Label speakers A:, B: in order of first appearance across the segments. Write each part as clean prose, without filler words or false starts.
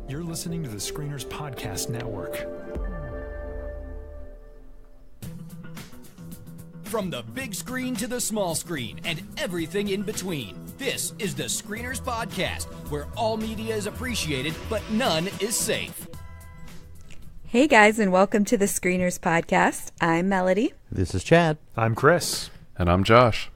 A: You're listening to the Screeners Podcast Network.
B: From the big screen to the small screen and everything in between, this is the Screeners Podcast, where all media is appreciated, but none is safe.
C: Hey guys, and welcome to the Screeners Podcast. I'm Melody.
D: This is Chad.
A: I'm Chris.
E: And I'm Josh.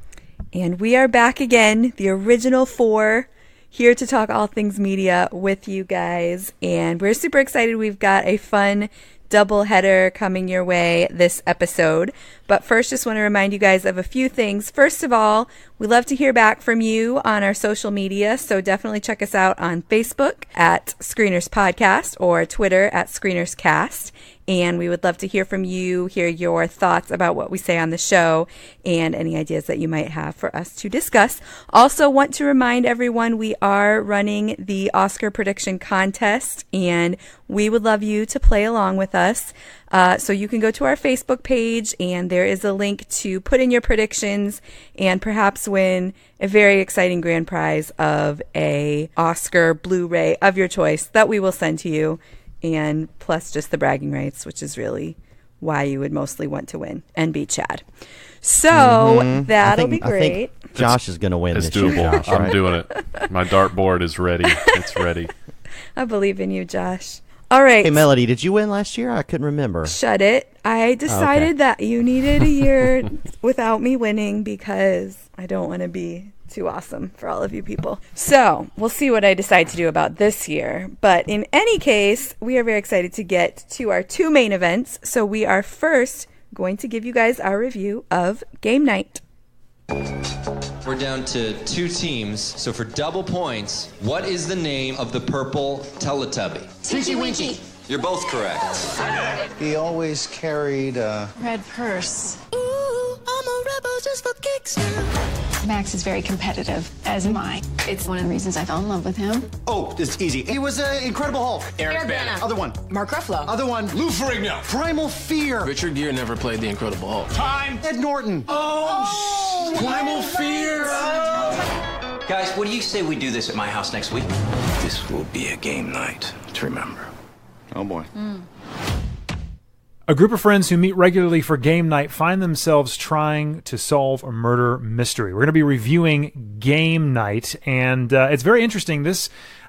C: And we are back again, the original four, here to talk all things media with you guys. And we're super excited. We've got a fun double header coming your way this episode. But first, just want to remind you guys of a few things. First of all, we love to hear back from you on our social media, so definitely check us out on Facebook at Screeners Podcast or Twitter at Screeners Cast. And we would love to hear from you, hear your thoughts about what we say on the show, and any ideas that you might have for us to discuss. Also want to remind everyone we are running the Oscar prediction contest, and we would love you to play along with us. So you can go to our Facebook page, and there is a link to put in your predictions and perhaps win a very exciting grand prize of a Oscar Blu-ray of your choice that we will send to you. And plus just the bragging rights, which is really why you would mostly want to win and beat Chad. So that'll be great.
D: I think Josh is going to win
E: It's
D: this year,
E: doable.
D: Josh, right?
E: I'm doing it. My dartboard is ready. It's ready.
C: I believe in you, Josh. All right.
D: Hey, Melody, did you win last year? I couldn't remember.
C: Shut it. I decided that you needed a year without me winning because I don't want to be too awesome for all of you people. So we'll see what I decide to do about this year. But in any case, we are very excited to get to our two main events. So we are first going to give you guys our review of Game Night.
F: We're down to two teams, so for double points, what is the name of the purple Teletubby?
G: Tinky Winky.
F: You're both correct.
H: He always carried a
G: Red purse.
I: Ooh, I'm a rebel just for kicks now.
G: Max is very competitive, as am I. It's one of the reasons I fell in love with him.
H: Oh, this is easy. He was an Incredible Hulk.
I: Eric Bana.
H: Other one.
I: Mark Ruffalo.
H: Other one.
J: Lou Ferrigno.
H: Primal Fear.
J: Richard Gere never played the Incredible Hulk. Time.
H: Ed Norton.
J: Oh, Primal Fear.
F: Guys, what do you say we do this at my house next week?
J: This will be a game night to remember.
H: Oh, boy.
A: A group of friends who meet regularly for game night find themselves trying to solve a murder mystery. We're going to be reviewing Game Night, and it's very interesting.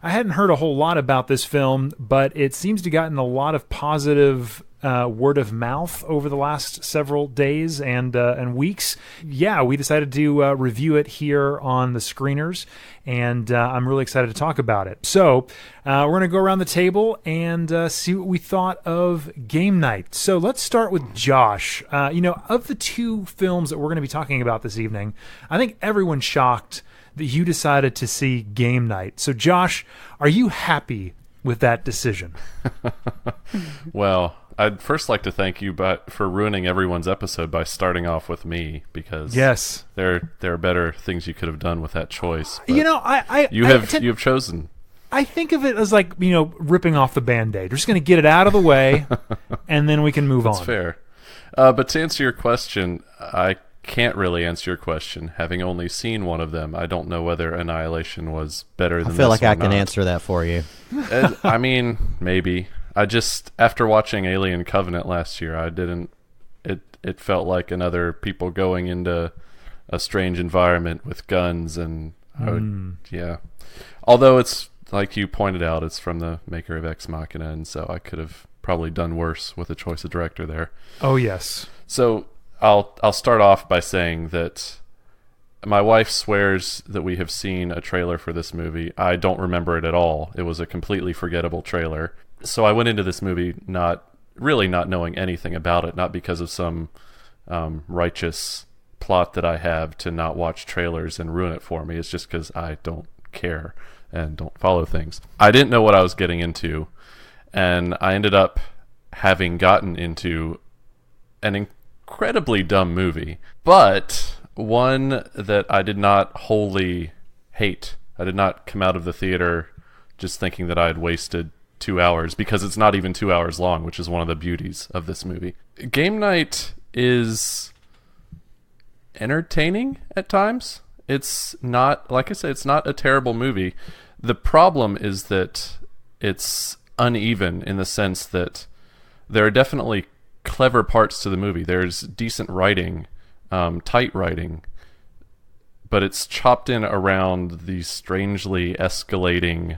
A: I hadn't heard a whole lot about this film, but it seems to have gotten a lot of positive word of mouth over the last several days and weeks. Yeah, we decided to review it here on the Screeners, and I'm really excited to talk about it. So we're going to go around the table and see what we thought of Game Night. So let's start with Josh. Of the two films that we're going to be talking about this evening, I think everyone's shocked that you decided to see Game Night. So Josh, are you happy with that decision?
E: Well, I'd first like to thank you for ruining everyone's episode by starting off with me, because
A: yes,
E: there are better things you could have done with that choice.
A: You
E: have chosen.
A: I think of it as like, ripping off the Band-Aid. We're just going to get it out of the way, and then we can move on.
E: That's fair. But to answer your question, I can't really answer your question. Having only seen one of them, I don't know whether Annihilation was better than this.
D: I feel like I can
E: not.
D: answer that for you.
E: I mean, maybe. After watching Alien Covenant last year, it felt like another people going into a strange environment with guns, and yeah. Although it's, like you pointed out, it's from the maker of Ex Machina, and so I could have probably done worse with the choice of director there.
A: Oh, yes.
E: So I'll start off by saying that my wife swears that we have seen a trailer for this movie. I don't remember it at all. It was a completely forgettable trailer. So I went into this movie not knowing anything about it, not because of some righteous plot that I have to not watch trailers and ruin it for me. It's just because I don't care and don't follow things. I didn't know what I was getting into, and I ended up having gotten into an incredibly dumb movie, but one that I did not wholly hate. I did not come out of the theater just thinking that I had wasted 2 hours, because it's not even 2 hours long, which is one of the beauties of this movie. Game Night is entertaining at times. It's not, like I said, it's not a terrible movie. The problem is that it's uneven in the sense that there are definitely clever parts to the movie. There's decent writing, tight writing, but it's chopped in around these strangely escalating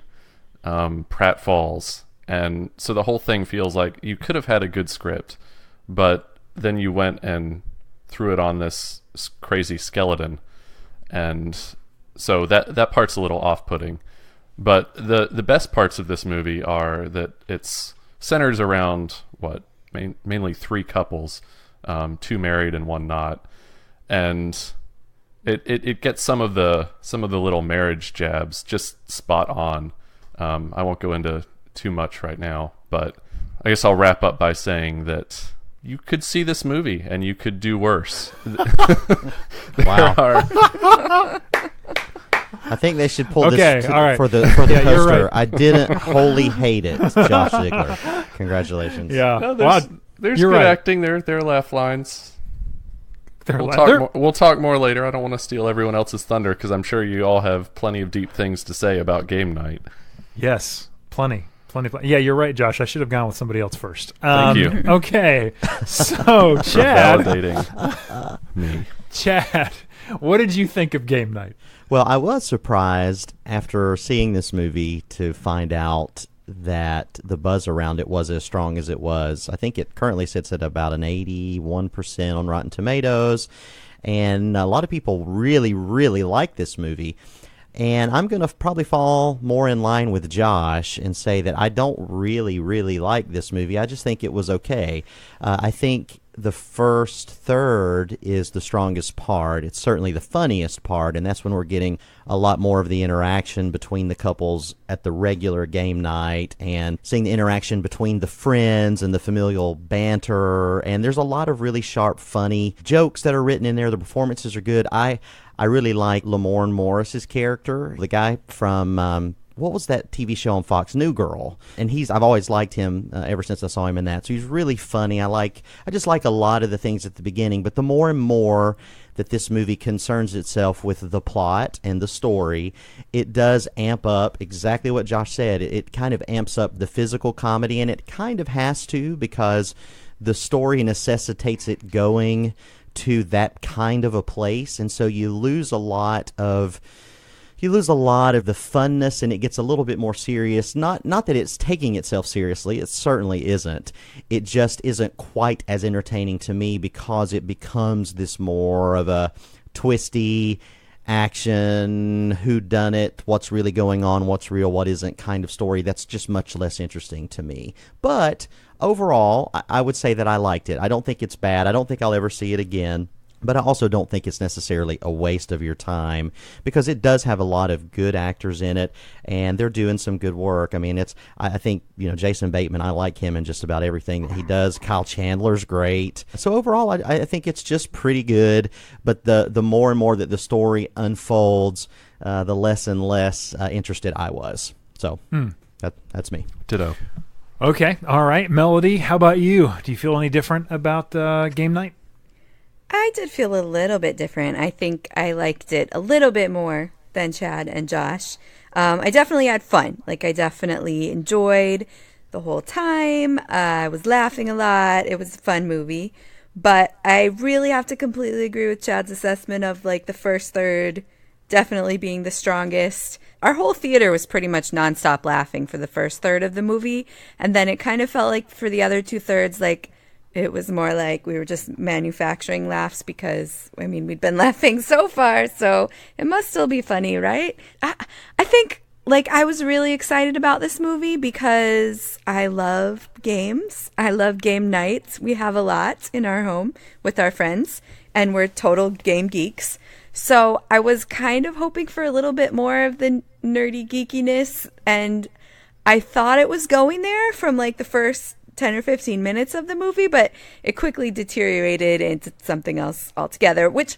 E: pratfalls. And so the whole thing feels like you could have had a good script, but then you went and threw it on this crazy skeleton. And so that part's a little off-putting. But the best parts of this movie are that it's centers around mainly three couples, two married and one not, and it gets some of the little marriage jabs just spot on. I won't go into too much right now, but I guess I'll wrap up by saying that you could see this movie and you could do worse.
D: Wow. I think they should pull this for the poster. Right. I didn't wholly hate it, Josh Ziegler. Congratulations.
A: Yeah.
E: No, there's good acting. There are laugh lines. We'll talk more later. I don't want to steal everyone else's thunder because I'm sure you all have plenty of deep things to say about game night.
A: Yes, plenty. Yeah, you're right, Josh. I should have gone with somebody else first.
E: Thank you.
A: Okay, so Chad,
E: validating me.
A: Chad, what did you think of game night?
D: Well, I was surprised after seeing this movie to find out that the buzz around it was as strong as it was. I think it currently sits at about an 81% on Rotten Tomatoes, and a lot of people really, really like this movie. And I'm going to probably fall more in line with Josh and say that I don't really, really like this movie. I just think it was okay. I think the first third is the strongest part. It's certainly the funniest part, and that's when we're getting a lot more of the interaction between the couples at the regular game night and seeing the interaction between the friends and the familial banter. And there's a lot of really sharp, funny jokes that are written in there. The performances are good. I really like Lamorne Morris's character, the guy from what was that TV show on Fox, New Girl? And I've always liked him ever since I saw him in that. So he's really funny. I just like a lot of the things at the beginning, but the more and more that this movie concerns itself with the plot and the story, it does amp up exactly what Josh said. It kind of amps up the physical comedy, and it kind of has to because the story necessitates it going to that kind of a place, and so you lose a lot of the funness, and it gets a little bit more serious. Not that it's taking itself seriously, it certainly isn't. It just isn't quite as entertaining to me because it becomes this more of a twisty action, whodunit, what's really going on, what's real, what isn't kind of story that's just much less interesting to me. But overall, I would say that I liked it. I don't think it's bad. I don't think I'll ever see it again. But I also don't think it's necessarily a waste of your time because it does have a lot of good actors in it, and they're doing some good work. I mean, I think, Jason Bateman, I like him in just about everything that he does. Kyle Chandler's great. So overall, I think it's just pretty good, but the more and more that the story unfolds, the less and less interested I was. So that's me.
E: Ditto.
A: Okay, all right. Melody, how about you? Do you feel any different about game night?
C: I did feel a little bit different. I think I liked it a little bit more than Chad and Josh. I definitely had fun. I definitely enjoyed the whole time. I was laughing a lot. It was a fun movie. But I really have to completely agree with Chad's assessment of the first third definitely being the strongest. Our whole theater was pretty much nonstop laughing for the first third of the movie. And then it kind of felt like for the other two thirds, it was more like we were just manufacturing laughs because, we'd been laughing so far, so it must still be funny, right? I think, I was really excited about this movie because I love games. I love game nights. We have a lot in our home with our friends, and we're total game geeks. So I was kind of hoping for a little bit more of the nerdy geekiness, and I thought it was going there from, the first 10 or 15 minutes of the movie, but it quickly deteriorated into something else altogether, which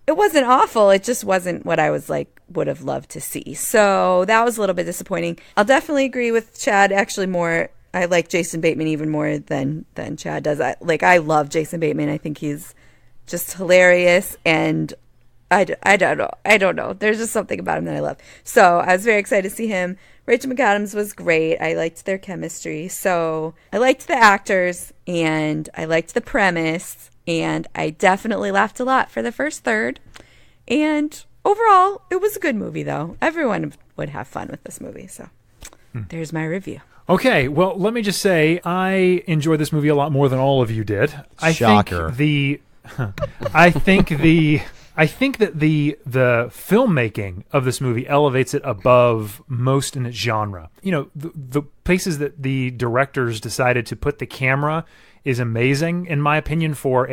C: it wasn't awful. It just wasn't what I was would have loved to see. So that was a little bit disappointing. I'll definitely agree with Chad. Actually, more, I like Jason Bateman even more than Chad does. I love Jason Bateman. I think he's just hilarious, and I don't know. I don't know. There's just something about him that I love. So I was very excited to see him. Rachel McAdams was great. I liked their chemistry. So I liked the actors, and I liked the premise, and I definitely laughed a lot for the first third. And overall, it was a good movie, though. Everyone would have fun with this movie. So there's my review.
A: Okay, well, let me just say I enjoyed this movie a lot more than all of you did.
D: Shocker.
A: I think that the filmmaking of this movie elevates it above most in its genre. You know, the places that the directors decided to put the camera is amazing, in my opinion, for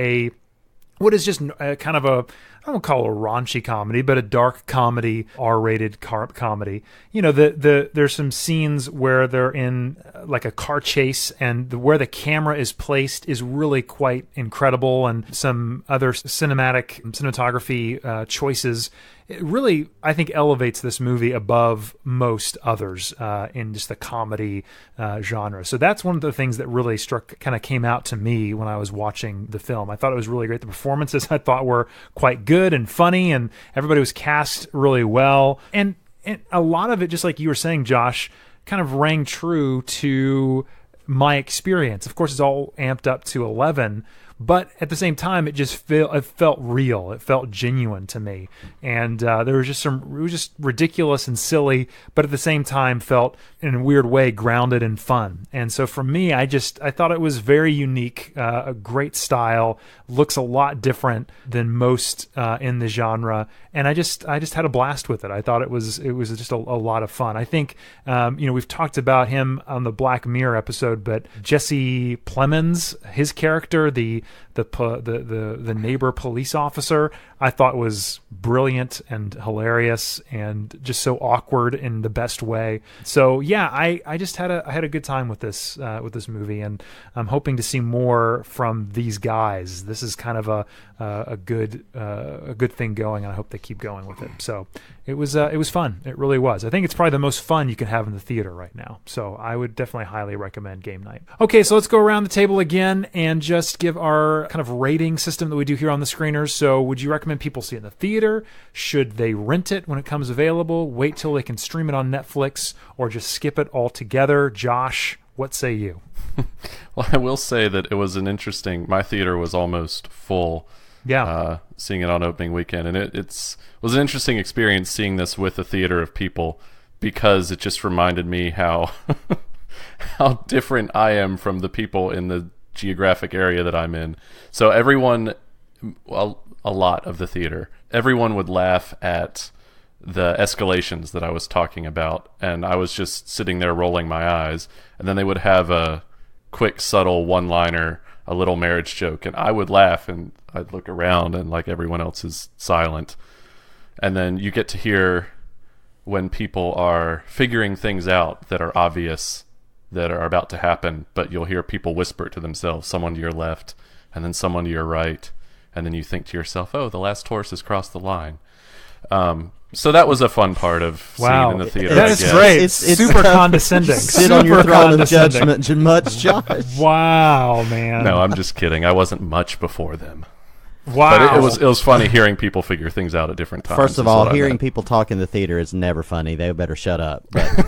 A: what is just kind of I don't call it a raunchy comedy, but a dark comedy, R-rated comedy. You know, there's some scenes where they're in like a car chase, and where the camera is placed is really quite incredible, and some other cinematography choices. It really, I think, elevates this movie above most others in just the comedy genre. So that's one of the things that really kind of came out to me when I was watching the film. I thought it was really great. The performances I thought were quite good and funny, and everybody was cast really well. And a lot of it, just like you were saying, Josh, kind of rang true to my experience. Of course, it's all amped up to 11, but at the same time, it felt real. It felt genuine to me, and there was just it was just ridiculous and silly, but at the same time felt in a weird way grounded and fun. And so for me, I thought it was very unique, a great style, looks a lot different than most in the genre, and I just had a blast with it. I thought it was just a lot of fun. I think we've talked about him on the Black Mirror episode, but Jesse Plemons, his character, the neighbor police officer, I thought was brilliant and hilarious and just so awkward in the best way. So yeah, I just had a good time with this movie, and I'm hoping to see more from these guys. This is kind of a good thing going, and I hope they keep going with it. So it was fun. It really was. I think it's probably the most fun you can have in the theater right now. So I would definitely highly recommend Game Night. Okay, so let's go around the table again and just give our kind of rating system that we do here on the screeners. So would you recommend people see it in the theater? Should they rent it when it comes available? Wait till they can stream it on Netflix, or just skip it altogether? Josh, what say you?
E: Well, I will say that it was my theater was almost full.
A: Yeah.
E: Seeing it on opening weekend, and it was an interesting experience seeing this with a theater of people, because it just reminded me how how different I am from the people in the geographic area that I'm in. So everyone, well, a lot of the theater, everyone would laugh at the escalations that I was talking about, and I was just sitting there rolling my eyes, and then they would have a quick, subtle one-liner, a little marriage joke, and I would laugh, and I'd look around, and like everyone else is silent. And then you get to hear when people are figuring things out that are obvious, that are about to happen, but you'll hear people whisper to themselves, someone to your left, and then someone to your right, and then you think to yourself, oh, the last horse has crossed the line. So that was a fun part of seeing it in the theater.
A: That is great. It's super condescending.
D: Sit on your throne of judgment, much, Josh.
A: Wow, man.
E: No, I'm just kidding. I wasn't much before them.
A: Wow.
E: But it was funny hearing people figure things out at different times.
D: First of all, hearing people talk in the theater is never funny. They better shut up. But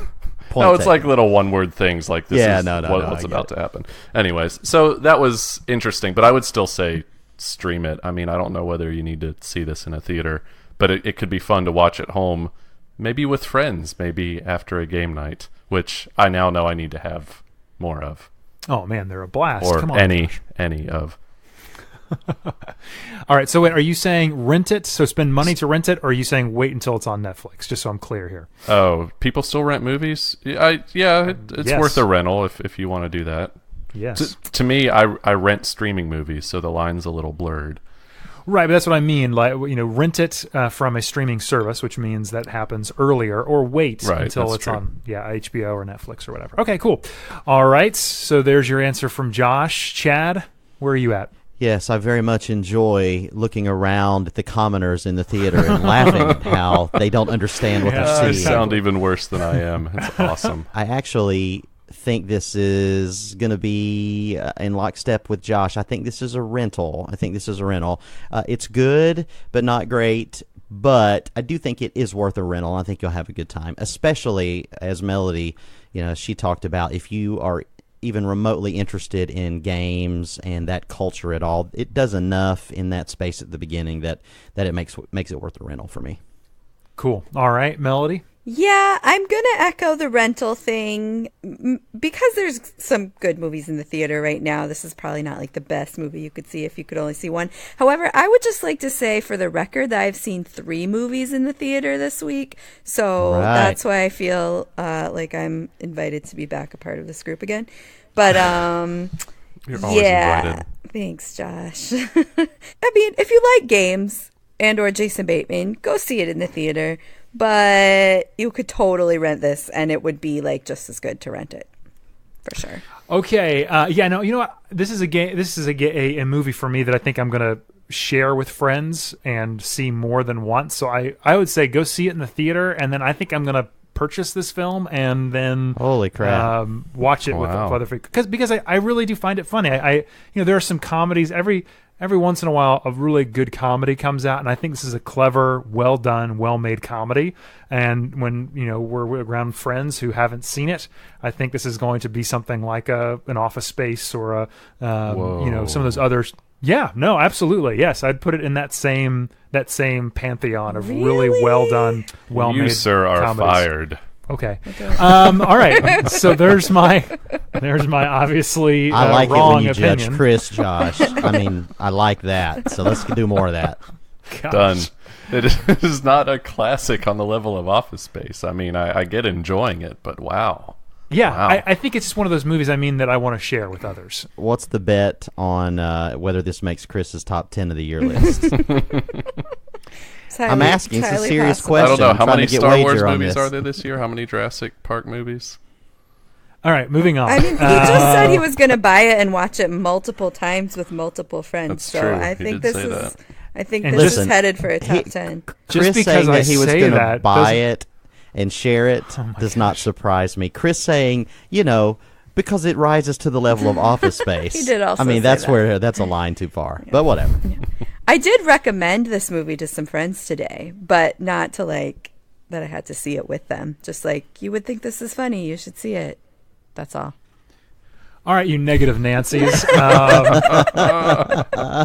E: no, it's like little one-word things like this is what's about to happen. Anyways, so that was interesting, but I would still say stream it. I mean, I don't know whether you need to see this in a theater, but it could be fun to watch at home, maybe with friends, maybe after a game night, which I now know I need to have more of.
A: Oh, man, they're a blast.
E: Or
A: Come on,
E: any of.
A: All right, so wait, are you saying rent it, so spend money to rent it, or are you saying wait until it's on Netflix, just so I'm clear here?
E: Oh, people still rent movies? It's
A: yes.
E: worth a rental if you want to do that.
A: Yes.
E: To me, I rent streaming movies, so the line's a little blurred.
A: Right, but that's what I mean. Like, rent it from a streaming service, which means that happens earlier, or wait until it's on HBO or Netflix or whatever. Okay, cool. All right, so there's your answer from Josh. Chad, where are you at?
D: Yes, I very much enjoy looking around at the commoners in the theater and laughing at how they don't understand what they're
E: I
D: seeing.
E: sound even worse than I am. It's awesome.
D: I actually think this is going to be in lockstep with Josh. I think this is a rental. It's good, but not great. But I do think it is worth a rental. I think you'll have a good time, especially as Melody, she talked about if you are even remotely interested in games and that culture at all. It does enough in that space at the beginning that it makes it worth a rental for me.
A: Cool. All right, Melody?
C: Yeah, I'm going to echo the rental thing because there's some good movies in the theater right now. This is probably not like the best movie you could see if you could only see one. However, I would just like to say for the record that I've seen 3 movies in the theater this week. So that's why I feel like I'm invited to be back a part of this group again. But
E: You're always invited.
C: Thanks, Josh. I mean, if you like games and or Jason Bateman, go see it in the theater. But you could totally rent this, and it would be like just as good to rent it, for sure.
A: Okay, you know what? This is a game. This is a movie for me that I think I'm gonna share with friends and see more than once. So I would say go see it in the theater, and then I think I'm gonna purchase this film and then
D: holy crap,
A: watch it with other people because I really do find it funny. I there are some comedies every once in a while a really good comedy comes out, and I think this is a clever, well done, well made comedy. And when we're around friends who haven't seen it, I think this is going to be something like an Office Space or some of those others. Yeah, no, absolutely, yes, I'd put it in that same pantheon of really well done, well made.
E: You, sir, are
A: comedies.
E: Fired.
A: Okay. All right. So there's my obviously
D: I like
A: wrong
D: it when you
A: opinion.
D: judge Chris, Josh. I mean, I like that. So let's do more of that.
A: Gosh.
E: Done. It is not a classic on the level of Office Space. I mean, I get enjoying it, but wow.
A: Yeah,
E: wow.
A: I think it's just one of those movies that I want to share with others.
D: What's the bet on whether this makes Chris's top 10 of the year list? I'm asking. It's a serious question.
E: I don't know. How many Star Wars
D: movies
E: movies are there this year? How many Jurassic Park movies?
A: All right, moving on.
C: I mean, he just said he was going to buy it and watch it multiple times with multiple friends.
E: That's
C: so
E: true.
C: I
E: He
C: think
E: did
C: this
E: say
C: is.
E: that.
C: I think
A: And
C: this
D: listen,
C: is headed for a top 10.
D: Chris
A: Just because
D: saying
A: I
D: that he was
A: say
D: going to
A: that
D: buy
A: doesn't-
D: it and share it does not surprise me. Chris saying, because it rises to the level of Office Space.
C: He did also
D: I mean,
C: say
D: that's
C: that.
D: where that's a line too far. But whatever.
C: Yeah. I did recommend this movie to some friends today, but not to that I had to see it with them. Just you would think this is funny. You should see it. That's all.
A: All right, you negative Nancys.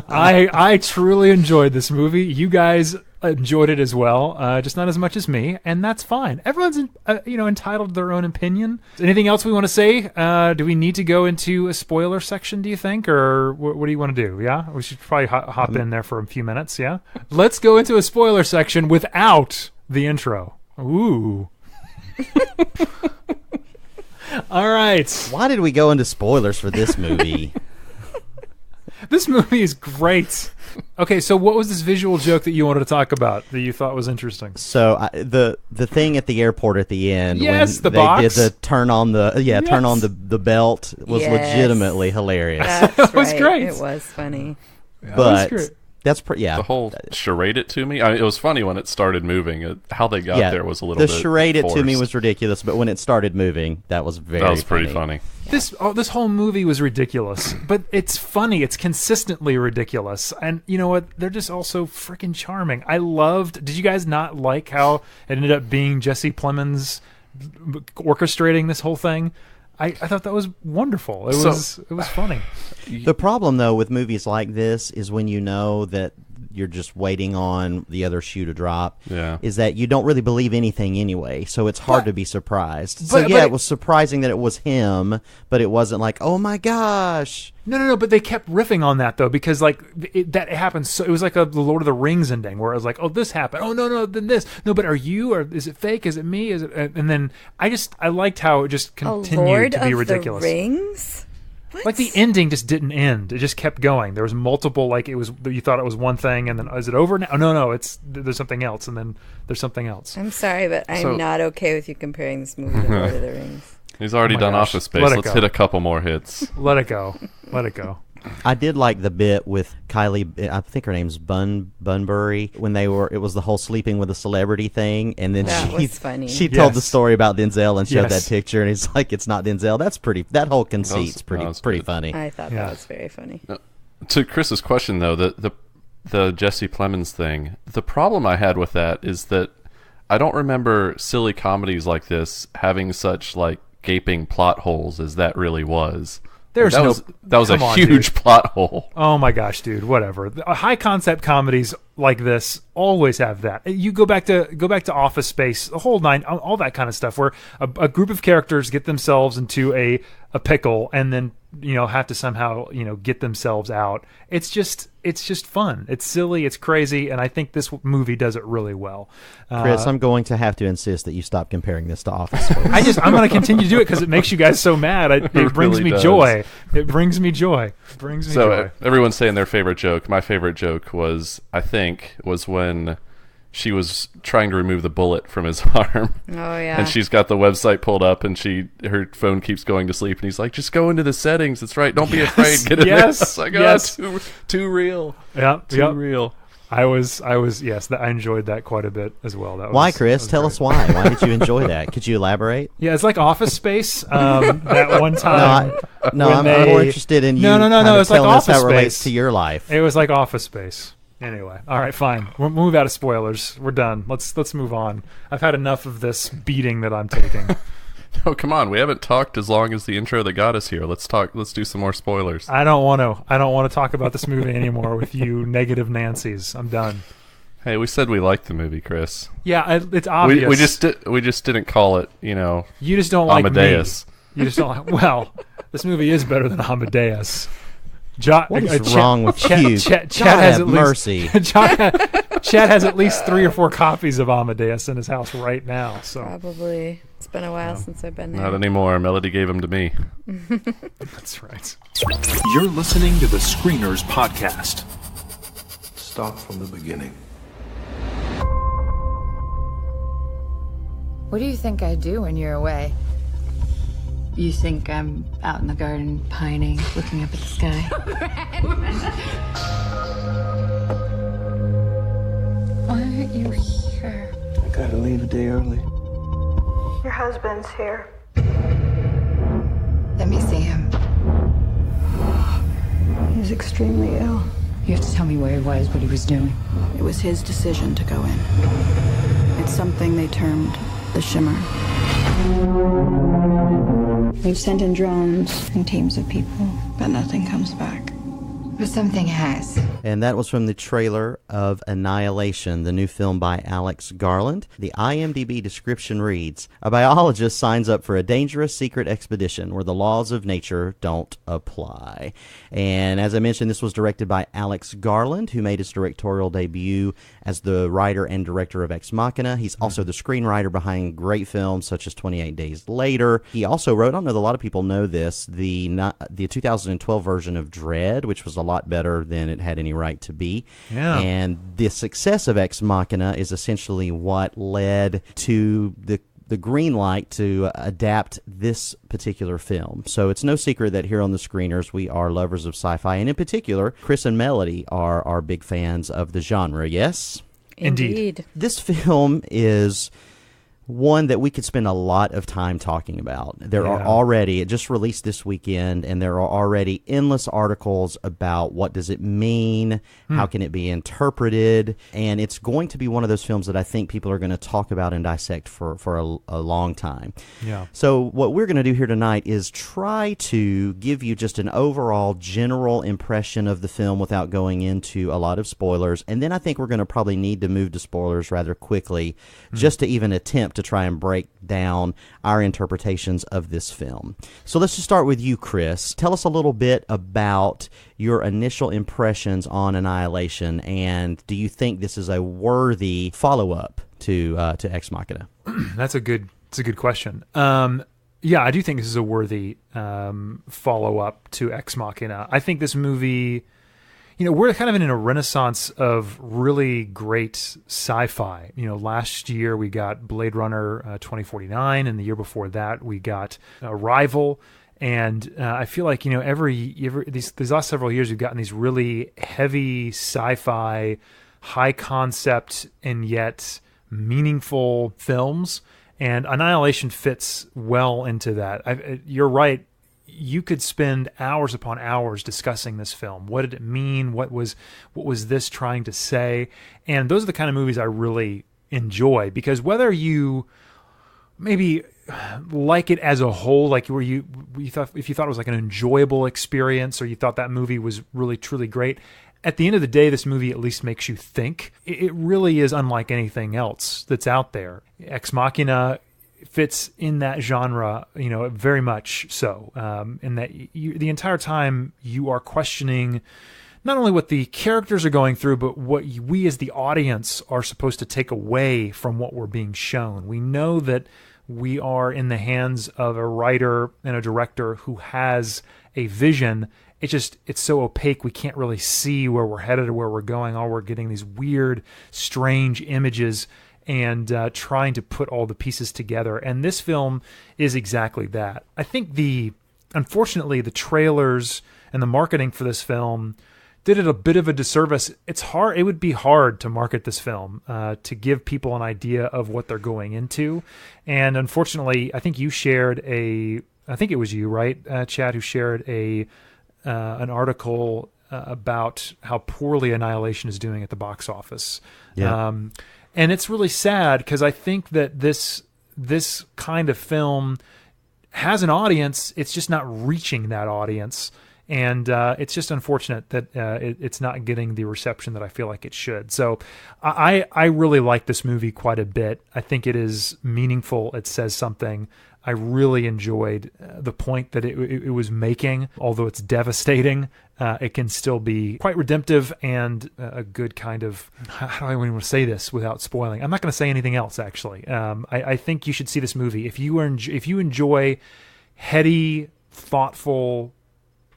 A: I truly enjoyed this movie. You guys enjoyed it as well, just not as much as me, and that's fine. Everyone's entitled to their own opinion. Anything else we want to say? Do we need to go into a spoiler section, do you think, or what do you want to do? Yeah, we should probably hop in there for a few minutes. Yeah, let's go into a spoiler section without the intro. Ooh. All right.
D: Why did we go into spoilers for this movie?
A: This movie is great. Okay, so what was this visual joke that you wanted to talk about that you thought was interesting?
D: So the thing at the airport at the end,
A: Yes,
D: when
A: the
D: they
A: box.
D: did the turn on the belt was
C: Yes.
D: legitimately hilarious.
C: That's
A: was
C: right.
A: great.
C: It was funny.
D: But
A: great.
D: that's
E: The whole charade it to me. I mean, it was funny when it started moving. How they got there was a little
D: the
E: bit
D: charade it to me
E: forced.
D: was ridiculous, but when it started moving, that was
E: pretty funny.
A: This whole movie was ridiculous, but it's funny. It's consistently ridiculous, and you know what? They're just also freaking charming. I loved. Did you guys not like how it ended up being Jesse Plemons orchestrating this whole thing? I thought that was wonderful. It was funny.
D: The problem, though, with movies like this is when you know that you're just waiting on the other shoe to drop, is that you don't really believe anything anyway, so it's hard to be surprised. It was surprising that it was him, but it wasn't like, oh my gosh.
A: No, but they kept riffing on that, though, because that happened. So it was like the Lord of the Rings ending, where it was like, oh, this happened. Oh, no, then this. No, but are you, or is it fake? Is it me? Is it? And then I liked how it just continued to be ridiculous.
C: The Rings? What?
A: Like the ending just didn't end. It just kept going. There was multiple, you thought it was one thing, and then is it over now? Oh, no, there's something else, and then there's something else.
C: I'm sorry, but I'm not okay with you comparing this movie to Lord of the Rings.
E: He's already done Office Space. Let's hit a couple more hits.
A: Let it go.
D: I did like the bit with Kylie. I think her name's Bunbury. When it was the whole sleeping with a celebrity thing, and then
C: that was funny.
D: She told the story about Denzel and showed that picture, and he's like, "It's not Denzel." That's pretty. That whole conceit's pretty funny.
C: I thought that was very funny.
E: To Chris's question, though, the Jesse Plemons thing. The problem I had with that is that I don't remember silly comedies like this having such like gaping plot holes as that really was. That was a huge plot hole.
A: Oh my gosh, dude! Whatever. High concept comedies like this always have that. You go back to Office Space, the whole nine, all that kind of stuff, where a group of characters get themselves into a pickle and then have to somehow get themselves out. It's just fun. It's silly. It's crazy, and I think this movie does it really well.
D: Chris, I'm going to have to insist that you stop comparing this to Office Space.
A: I'm going to continue to do it because it makes you guys so mad. It brings me joy. It brings me joy.
E: So everyone's saying their favorite joke. My favorite joke was when she was trying to remove the bullet from his arm.
C: Oh yeah.
E: And she's got the website pulled up, and her phone keeps going to sleep, and he's like, "Just go into the settings. It's right. Don't be afraid. Get in there." It's like, too real.
A: Yeah,
E: too real.
A: I enjoyed that quite a bit as well.
D: Why, Chris? Tell us why. Why did you enjoy that? Could you elaborate?
A: Yeah, it's like Office Space. That one time.
D: I'm more interested in you.
A: No. It's like Office
D: how it
A: Space
D: relates to your life.
A: It was like Office Space. Anyway, all right, fine. We'll move out of spoilers. We're done. Let's move on. I've had enough of this beating that I'm taking.
E: No, come on. We haven't talked as long as the intro that got us here. Let's do some more spoilers.
A: I don't want to talk about this movie anymore with you negative Nancys. I'm done.
E: Hey, we said we liked the movie, Chris.
A: Yeah, it's obvious.
E: We just didn't call it,
A: You just don't like
E: Amadeus.
A: Me. You just don't like. Well, this movie is better than Amadeus.
D: What is wrong with you?
A: Chad
D: has at mercy.
A: Chad has at least 3 or 4 copies of Amadeus in his house right now. So
C: probably it's been a while since I've been there.
E: Not anymore. Melody gave them to me.
A: That's right.
K: You're listening to the Screeners Podcast.
J: Start from the beginning.
G: What do you think I do when you're away?
L: You think I'm out in the garden pining, looking up at the sky?
G: Why aren't you here?
J: I gotta leave a day early.
I: Your husband's here.
G: Let me see him.
I: He's extremely ill.
L: You have to tell me where he was, what he was doing.
M: It was his decision to go in. It's something they termed the shimmer. We've sent in drones and teams of people, but nothing comes back.
G: But something has.
D: And that was from the trailer of Annihilation, the new film by Alex Garland. The IMDb description reads, "A biologist signs up for a dangerous secret expedition where the laws of nature don't apply." And as I mentioned, this was directed by Alex Garland, who made his directorial debut as the writer and director of Ex Machina. He's also the screenwriter behind great films such as 28 Days Later. He also wrote, I don't know that a lot of people know this, the 2012 version of Dread, which was a lot better than it had any right to be.
A: Yeah.
D: And the success of Ex Machina is essentially what led to the green light to adapt this particular film. So it's no secret that here on the Screeners we are lovers of sci-fi, and in particular, Chris and Melody are big fans of the genre, yes?
A: Indeed.
D: This film is one that we could spend a lot of time talking about. There are already, it just released this weekend, and there are already endless articles about what does it mean, how can it be interpreted, and it's going to be one of those films that I think people are going to talk about and dissect for a long time.
A: Yeah.
D: So what we're going to do here tonight is try to give you just an overall general impression of the film without going into a lot of spoilers, and then I think we're going to probably need to move to spoilers rather quickly just to even attempt to try and break down our interpretations of this film. So let's just start with you, Chris. Tell us a little bit about your initial impressions on Annihilation, and do you think this is a worthy follow-up to Ex Machina?
A: That's a good question. Yeah, I do think this is a worthy follow-up to Ex Machina. I think this movie, we're kind of in a renaissance of really great sci-fi. Last year we got Blade Runner 2049, and the year before that we got Arrival. And I feel like, these last several years we've gotten these really heavy sci-fi, high concept, and yet meaningful films. And Annihilation fits well into that. You're right. you could spend hours upon hours discussing this film. What did it mean? What was this trying to say? And those are the kind of movies I really enjoy, because whether you maybe like it as a whole, like where you thought, if you thought it was like an enjoyable experience, or you thought that movie was really truly great, at the end of the day, this movie at least makes you think. It really is unlike anything else that's out there. Ex Machina fits in that genre, very much so. In that the entire time you are questioning not only what the characters are going through, but what we as the audience are supposed to take away from what we're being shown. We know that we are in the hands of a writer and a director who has a vision. It's so opaque, we can't really see where we're headed or where we're going. All we're getting these weird, strange images and trying to put all the pieces together. And this film is exactly that. I think unfortunately, the trailers and the marketing for this film did it a bit of a disservice. It would be hard to market this film, to give people an idea of what they're going into. And unfortunately, I think you shared I think it was you, right, Chad, who shared an article about how poorly Annihilation is doing at the box office.
D: Yeah.
A: And it's really sad, because I think that this kind of film has an audience. It's just not reaching that audience. And it's just unfortunate that it's not getting the reception that I feel like it should. So I really like this movie quite a bit. I think it is meaningful. It says something. I really enjoyed the point that it was making. Although it's devastating, it can still be quite redemptive and a good kind of, how do I even want to say this without spoiling? I'm not going to say anything else, actually. I think you should see this movie. If you enjoy heady, thoughtful,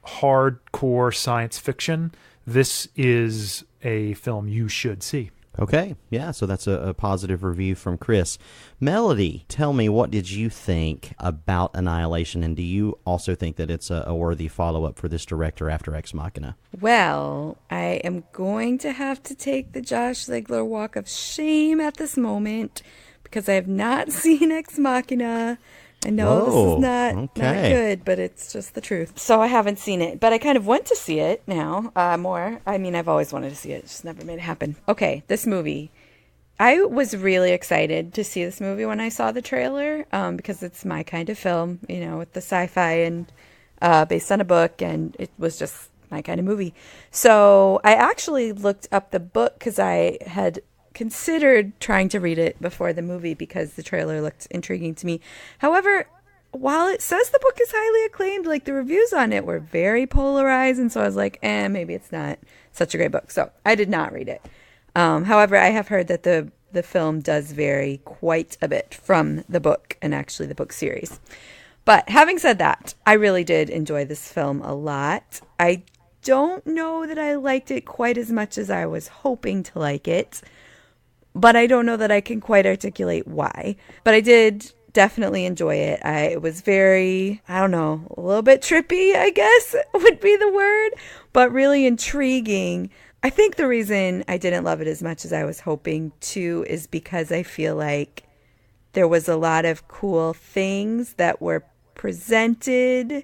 A: hardcore science fiction, this is a film you should see.
D: Okay, yeah, so that's a positive review from Chris. Melody, tell me, what did you think about Annihilation, and do you also think that it's a worthy follow-up for this director after Ex Machina?
C: Well, I am going to have to take the Josh Ziegler walk of shame at this moment, because I have not seen Ex Machina. I know this is not good, but it's just the truth. So I haven't seen it, but I kind of want to see it now more. I mean, I've always wanted to see it, just never made it happen. Okay, this movie. I was really excited to see this movie when I saw the trailer, because it's my kind of film, with the sci-fi and based on a book, and it was just my kind of movie. So I actually looked up the book, because I had considered trying to read it before the movie because the trailer looked intriguing to me. However, while it says the book is highly acclaimed, like, the reviews on it were very polarized, and so I was like, maybe it's not such a great book. So I did not read it. However, I have heard that the film does vary quite a bit from the book, and actually the book series. But having said that, I really did enjoy this film a lot. I don't know that I liked it quite as much as I was hoping to like it, but I don't know that I can quite articulate why. But I did definitely enjoy it. It was very, a little bit trippy, I guess would be the word, but really intriguing. I think the reason I didn't love it as much as I was hoping to is because I feel like there was a lot of cool things that were presented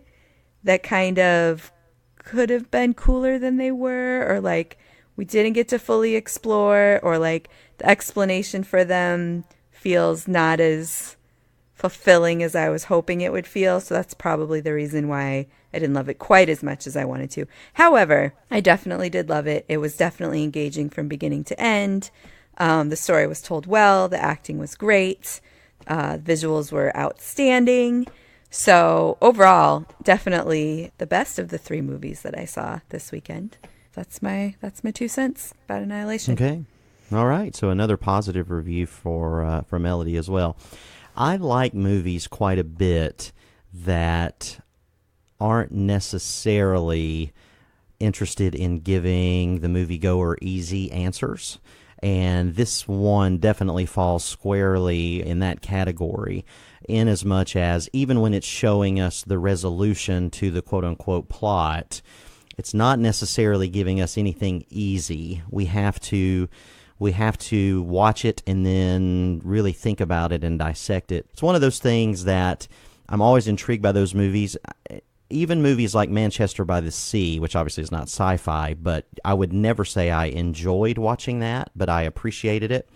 C: that kind of could have been cooler than they were, or like we didn't get to fully explore, or like the explanation for them feels not as fulfilling as I was hoping it would feel. So that's probably the reason why I didn't love it quite as much as I wanted to. However, I definitely did love it. It was definitely engaging from beginning to end. The story was told well. The acting was great. Visuals were outstanding. So overall, definitely the best of the three movies that I saw this weekend. That's my 2 cents about Annihilation.
D: Okay. All right. So another positive review for Melody as well. I like movies quite a bit that aren't necessarily interested in giving the moviegoer easy answers. And this one definitely falls squarely in that category, in as much as even when it's showing us the resolution to the quote-unquote plot, it's not necessarily giving us anything easy. We have to watch it and then really think about it and dissect it. It's one of those things that I'm always intrigued by those movies. even movies like Manchester by the Sea, which obviously is not sci-fi, but I would never say I enjoyed watching that, but I appreciated it.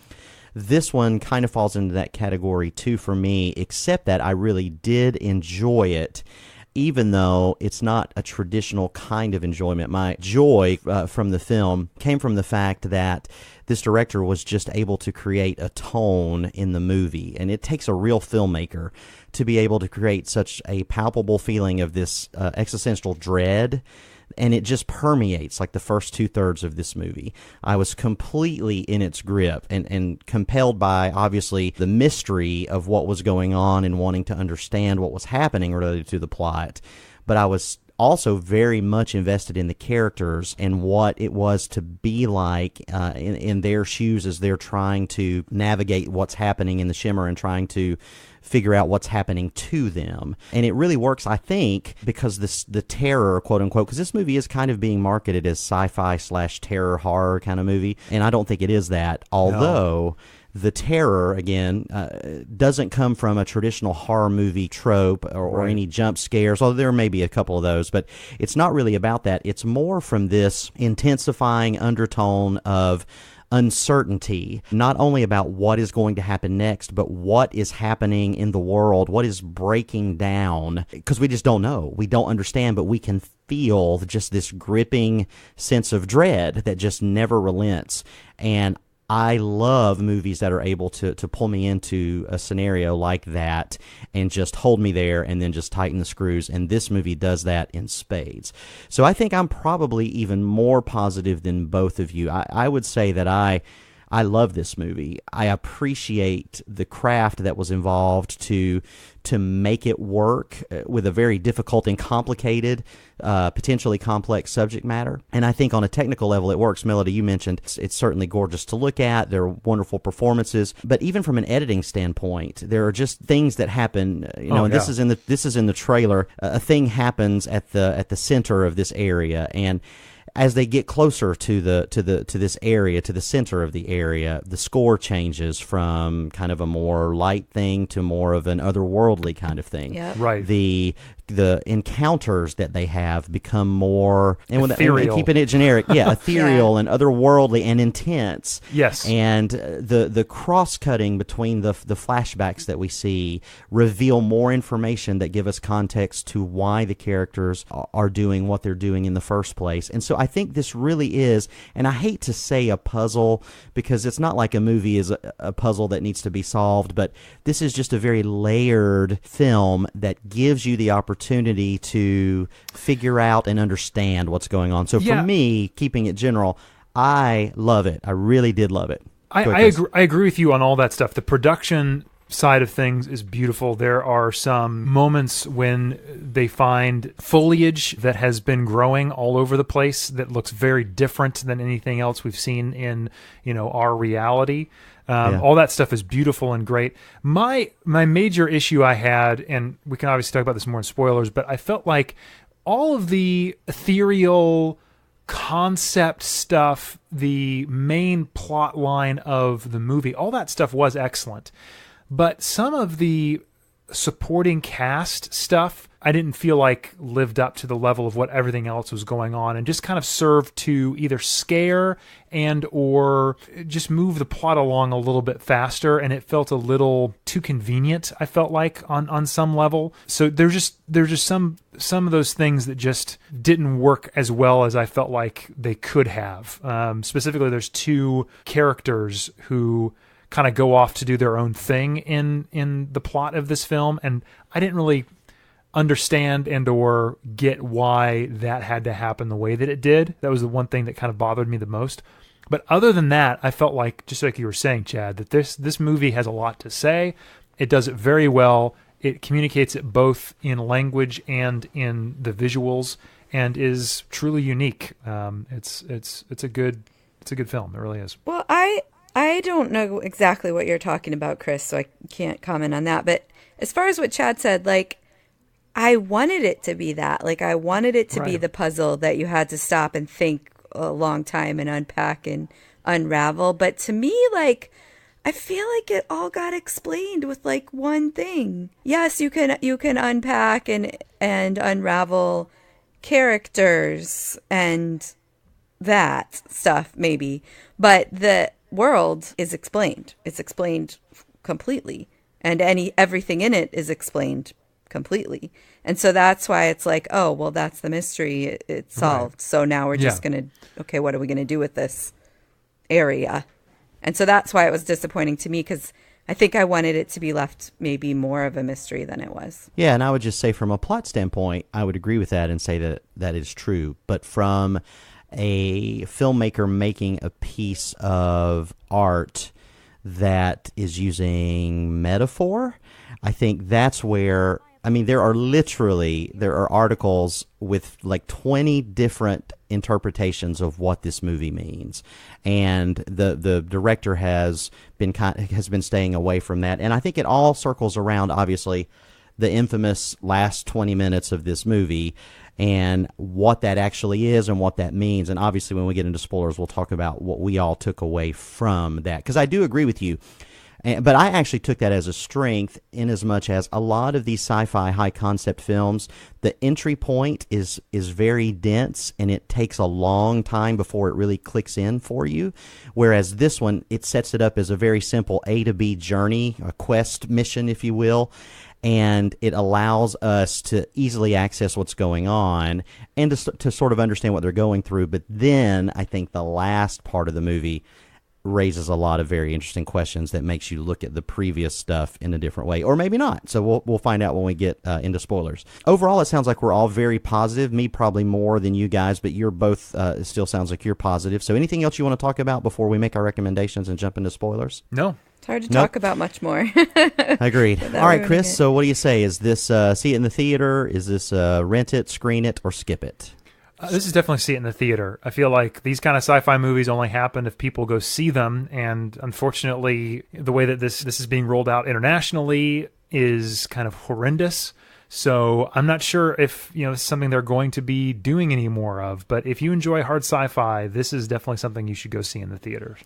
D: This one kind of falls into that category too for me, except that I really did enjoy it, even though it's not a traditional kind of enjoyment. My joy from the film came from the fact that this director was just able to create a tone in the movie, and it takes a real filmmaker to be able to create such a palpable feeling of this existential dread, and it just permeates like the first 2/3 of this movie. I was completely in its grip and compelled by, obviously, the mystery of what was going on and wanting to understand what was happening related to the plot, but I was also very much invested in the characters and what it was to be like in their shoes as they're trying to navigate what's happening in the Shimmer and trying to figure out what's happening to them. And it really works, I think, because the terror, quote unquote, because this movie is kind of being marketed as sci-fi / terror horror kind of movie, and I don't think it is that, although the terror, again, doesn't come from a traditional horror movie trope or any jump scares, although there may be a couple of those, but it's not really about that. It's more from this intensifying undertone of uncertainty, not only about what is going to happen next, but what is happening in the world, what is breaking down, because we just don't know. We don't understand, but we can feel just this gripping sense of dread that just never relents. And I love movies that are able to pull me into a scenario like that and just hold me there and then just tighten the screws, and this movie does that in spades. So I think I'm probably even more positive than both of you. I would say that I love this movie. I appreciate the craft that was involved to make it work with a very difficult and complicated, potentially complex subject matter. And I think on a technical level it works. Melody, you mentioned it's certainly gorgeous to look at. There are wonderful performances. But even from an editing standpoint, there are just things that happen. This is in the trailer. A thing happens at the center of this area, and as they get closer to this area, to the center of the area, the score changes from kind of a more light thing to more of an otherworldly kind of thing.
C: Yep.
A: Right.
D: The encounters that they have become more
A: ethereal.
D: Keeping it generic, ethereal and otherworldly and intense.
A: Yes.
D: And the cross-cutting between the flashbacks that we see reveal more information that give us context to why the characters are doing what they're doing in the first place. And so I think this really is, and I hate to say a puzzle because it's not like a movie is a puzzle that needs to be solved, but this is just a very layered film that gives you the opportunity to figure out and understand what's going on. So for me, keeping it general, I love it. I really did love it.
A: I agree with you on all that stuff. The production side of things is beautiful. There are some moments when they find foliage that has been growing all over the place that looks very different than anything else we've seen in, our reality. All that stuff is beautiful and great. My major issue I had, and we can obviously talk about this more in spoilers, but I felt like all of the ethereal concept stuff, the main plot line of the movie, all that stuff was excellent. But some of the supporting cast stuff I didn't feel like lived up to the level of what everything else was going on, and just kind of served to either scare and or just move the plot along a little bit faster, and it felt a little too convenient, I felt like, on some level. So there's just some of those things that just didn't work as well as I felt like they could have. Specifically, there's two characters who kind of go off to do their own thing in the plot of this film, and I didn't really understand and or get why that had to happen the way that it did. That was the one thing that kind of bothered me the most. But other than that, I felt like, just like you were saying, Chad, that this movie has a lot to say. It does it very well. It communicates it both in language and in the visuals, and is truly unique. It's a good film. It really is.
C: Well, I don't know exactly what you're talking about, Chris, so I can't comment on that. But as far as what Chad said, like, I wanted it to be that. Like, I wanted it to be the puzzle that you had to stop and think a long time and unpack and unravel. But to me, like, I feel like it all got explained with like one thing. Yes, you can unpack and unravel characters and that stuff maybe, but the world is explained. It's explained completely, and everything in it is explained completely. And so that's why it's like, oh, well, that's the mystery. It's solved. Right. So now we're just going to, okay, what are we going to do with this area? And so that's why it was disappointing to me, because I think I wanted it to be left maybe more of a mystery than it was.
D: Yeah, and I would just say from a plot standpoint, I would agree with that and say that that is true. But from a filmmaker making a piece of art that is using metaphor, I think that's where, I mean, there are articles with like 20 different interpretations of what this movie means, and the director has been staying away from that, and I think it all circles around, obviously, the infamous last 20 minutes of this movie and what that actually is and what that means. And obviously when we get into spoilers, we'll talk about what we all took away from that, because I do agree with you. But I actually took that as a strength, in as much as a lot of these sci-fi high-concept films, the entry point is very dense, and it takes a long time before it really clicks in for you. Whereas this one, it sets it up as a very simple A to B journey, a quest mission, if you will, and it allows us to easily access what's going on and to sort of understand what they're going through. But then I think the last part of the movie raises a lot of very interesting questions that makes you look at the previous stuff in a different way, or maybe not. So we'll find out when we get into spoilers. Overall, it sounds like we're all very positive. Me probably more than you guys, but you're both. It still sounds like you're positive. So anything else you want to talk about before we make our recommendations and jump into spoilers?
A: No.
C: It's hard to talk about much more.
D: Agreed. All right, Chris. So what do you say? Is this see it in the theater? Is this rent it, screen it, or skip it?
A: This is definitely see it in the theater. I feel like these kind of sci-fi movies only happen if people go see them, and unfortunately, the way that this is being rolled out internationally is kind of horrendous. So I'm not sure if it's something they're going to be doing any more of. But if you enjoy hard sci-fi, this is definitely something you should go see in the theaters.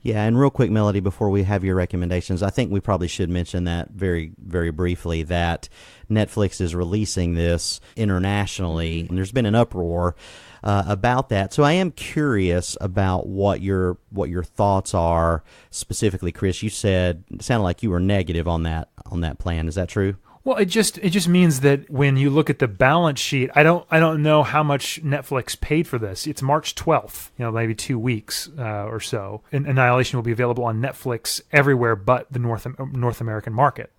D: Yeah, and real quick, Melody, before we have your recommendations, I think we probably should mention that very, very briefly, that Netflix is releasing this internationally, and there's been an uproar about that. So I am curious about what your thoughts are specifically, Chris. You said it sounded like you were negative on that plan. Is that true?
A: Well, it just means that when you look at the balance sheet, I don't know how much Netflix paid for this. It's March 12th, maybe 2 weeks or so. And Annihilation will be available on Netflix everywhere but the North American market.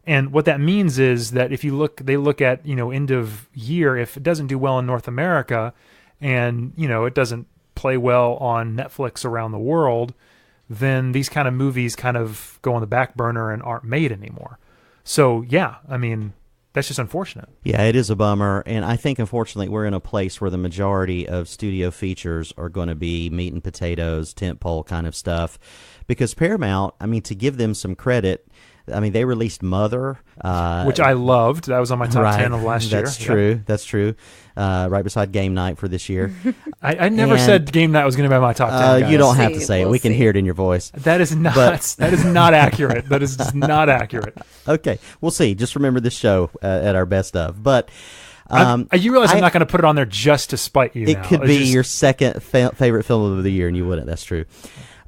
A: And what that means is that if they look at end of year, if it doesn't do well in North America, and it doesn't play well on Netflix around the world, then these kind of movies kind of go on the back burner and aren't made anymore. So, yeah, I mean, that's just unfortunate.
D: Yeah, it is a bummer. And I think, unfortunately, we're in a place where the majority of studio features are going to be meat and potatoes, tentpole kind of stuff. Because Paramount, I mean, to give them some credit, I mean, they released Mother.
A: Which I loved. That was on my top 10 of last year.
D: That's true. Yep. That's true. Right beside Game Night for this year.
A: I never said Game Night was going to be my top 10, guys.
D: You don't have to say it. We can hear it in your voice.
A: That is not accurate. That is just not accurate.
D: Okay. We'll see. Just remember this show at our best of. But
A: you realize I'm not going to put it on there just to spite you.
D: It could be your second favorite film of the year, and you wouldn't. That's true.